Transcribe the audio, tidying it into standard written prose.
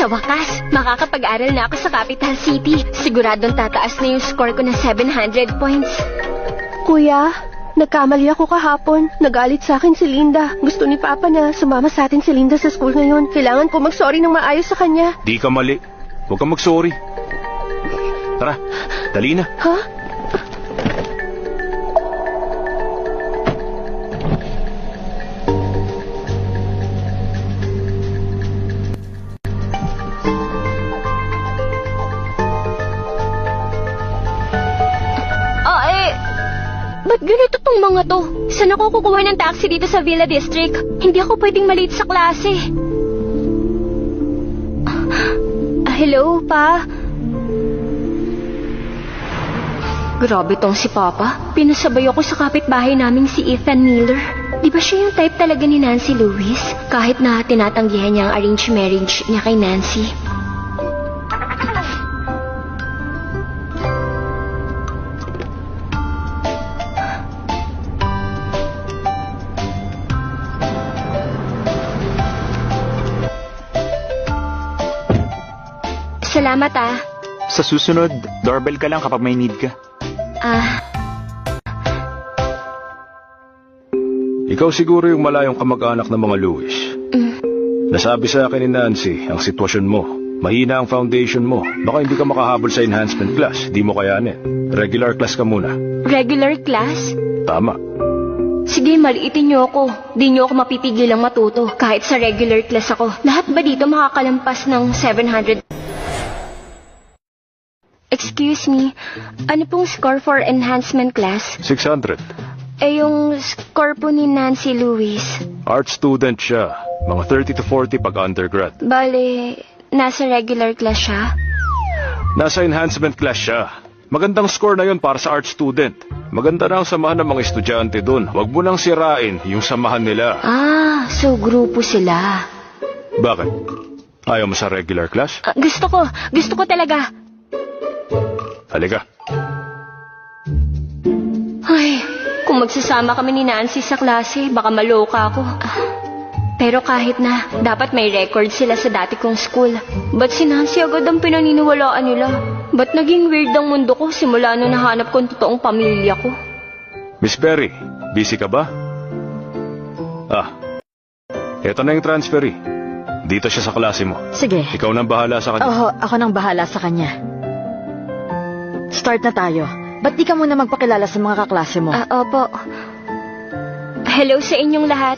wakas, makakapag-aral na ako sa Capital City. Siguradong tataas na yung score ko na 700 points. Kuya, nagkamali ako kahapon. Nagalit sa akin si Linda. Gusto ni Papa na sumama sa atin si Linda sa school ngayon. Kailangan ko mag-sorry ng maayos sa kanya. Di ka mali. Huwag kang mag-sorry. Tara, dali na. Ha? Ba't ganito tong mga to? Saan ako kukuha ng taxi dito sa Villa District? Hindi ako pwedeng malate sa klase. Hello, Pa? Grabe tong si Papa. Pinasabay ako sa kapitbahay naming si Ethan Miller. Di ba siya yung type talaga ni Nancy Lewis? Kahit na tinatanggihan niya ang arranged marriage niya kay Nancy. Salamat, Sa susunod, doorbell ka lang kapag may need ka. Ikaw siguro yung malayong kamag-anak ng mga Lewis. Nasabi sa akin ni Nancy ang sitwasyon mo. Mahina ang foundation mo. Baka hindi ka makahabol sa enhancement class. Di mo kayanin. Regular class ka muna. Regular class? Tama. Sige, maliitin niyo ako. Di niyo ako mapipigilang matuto kahit sa regular class ako. Lahat ba dito makakalampas ng 700? Excuse me, ano pong score for enhancement class? 600. Yung score po ni Nancy Lewis. Art student siya. Mga 30 to 40 pag undergrad. Bale, nasa regular class siya? Nasa enhancement class siya. Magandang score na yun para sa art student. Maganda na ang samahan ng mga estudyante dun. Huwag mo nang sirain yung samahan nila. So grupo sila. Bakit? Ayaw mo sa regular class? Gusto ko talaga. Halika. Ay, kung magsasama kami ni Nancy sa klase, baka maloka ako. Pero kahit na, dapat may record sila sa dati kong school. Ba't si Nancy agad ang pinaniniwalaan nila? Ba't naging weird ang mundo ko simula nung nahanap ko ang totoong pamilya ko? Miss Perry, busy ka ba? Eto na yung transferee. Dito siya sa klase mo. Sige. Ikaw nang bahala sa kanya. Oo, ako nang bahala sa kanya. Start na tayo. Ba't di ka muna magpakilala sa mga kaklase mo? Opo. Hello sa inyong lahat.